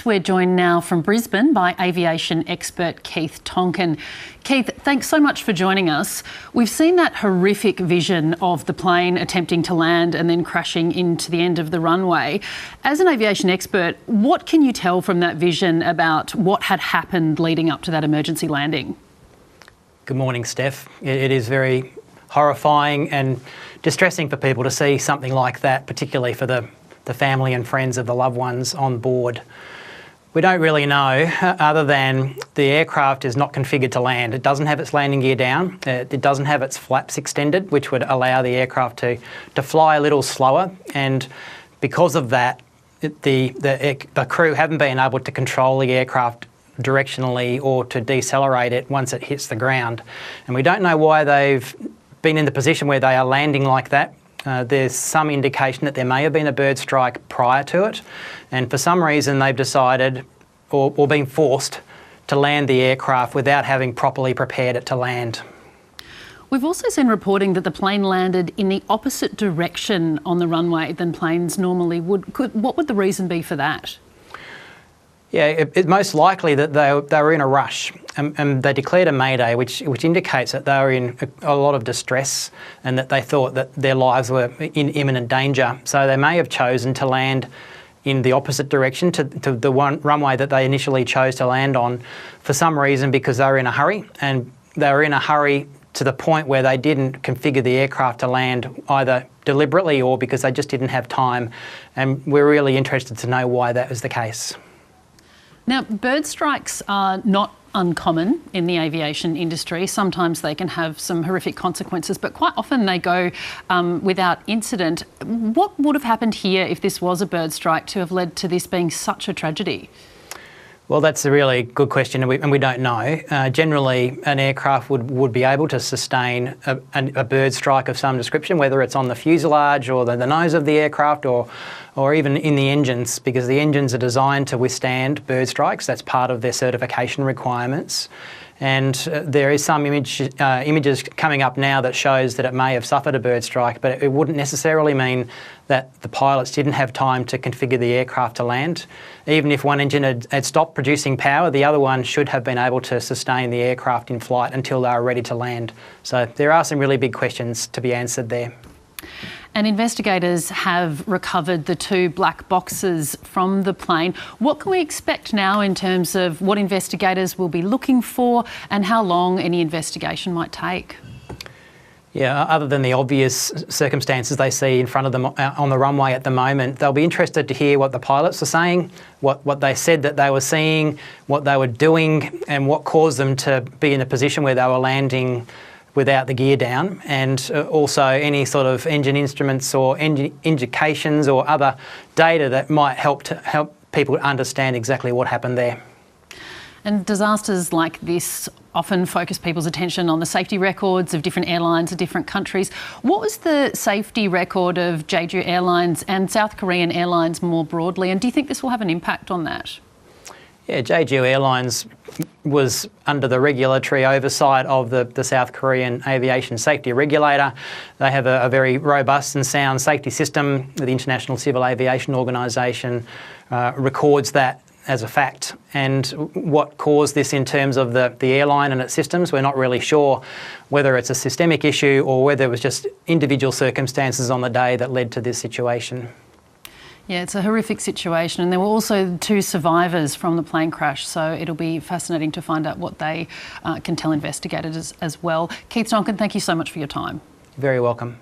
We're joined now from Brisbane by aviation expert Keith Tonkin. Keith, thanks so much for joining us. We've seen that horrific vision of the plane attempting to land and then crashing into the end of the runway. As an aviation expert, what can you tell from that vision about what had happened leading up to that emergency landing? Good morning, Steph. It is very horrifying and distressing for people to see something like that, particularly for the family and friends of the loved ones on board. We don't really know, other than the aircraft is not configured to land. It doesn't have its landing gear down. It doesn't have its flaps extended, which would allow the aircraft to fly a little slower. And because of that, the crew haven't been able to control the aircraft directionally or to decelerate it once it hits the ground. And we don't know why they've been in the position where they are landing like that. There's some indication that there may have been a bird strike prior to it, and for some reason they've decided or been forced to land the aircraft without having properly prepared it to land. We've also seen reporting that the plane landed in the opposite direction on the runway than planes normally would. What would the reason be for that? Yeah, it's most likely that they were in a rush, and they declared a mayday, which indicates that they were in a lot of distress and that they thought that their lives were in imminent danger. So they may have chosen to land in the opposite direction to the one runway that they initially chose to land on for some reason, because they were in a hurry, and they were in a hurry to the point where they didn't configure the aircraft to land either deliberately or because they just didn't have time. And we're really interested to know why that was the case. Now, bird strikes are not uncommon in the aviation industry. Sometimes they can have some horrific consequences, but quite often they go without incident. What would have happened here if this was a bird strike to have led to this being such a tragedy? Well, that's a really good question, and we don't know. Generally, an aircraft would be able to sustain a bird strike of some description, whether it's on the fuselage or the nose of the aircraft or even in the engines, because the engines are designed to withstand bird strikes. That's part of their certification requirements. And there is some images coming up now that shows that it may have suffered a bird strike, but it wouldn't necessarily mean that the pilots didn't have time to configure the aircraft to land. Even if one engine had stopped producing power, the other one should have been able to sustain the aircraft in flight until they were ready to land. So there are some really big questions to be answered there. And investigators have recovered the two black boxes from the plane. What can we expect now in terms of what investigators will be looking for and how long any investigation might take? Yeah, other than the obvious circumstances they see in front of them on the runway at the moment, they'll be interested to hear what the pilots are saying, what they said that they were seeing, what they were doing, and what caused them to be in a position where they were landing without the gear down, and also any sort of engine instruments or engine indications or other data that might help people understand exactly what happened there. And disasters like this often focus people's attention on the safety records of different airlines of different countries. What was the safety record of Jeju Airlines and South Korean Airlines more broadly, and do you think this will have an impact on that? Yeah, Jeju Airlines was under the regulatory oversight of the South Korean Aviation Safety Regulator. They have a very robust and sound safety system. The International Civil Aviation Organisation records that as a fact. And what caused this in terms of the airline and its systems, we're not really sure whether it's a systemic issue or whether it was just individual circumstances on the day that led to this situation. Yeah, it's a horrific situation, and there were also two survivors from the plane crash, so it'll be fascinating to find out what they can tell investigators as well. Keith Tonkin, thank you so much for your time. You're very welcome.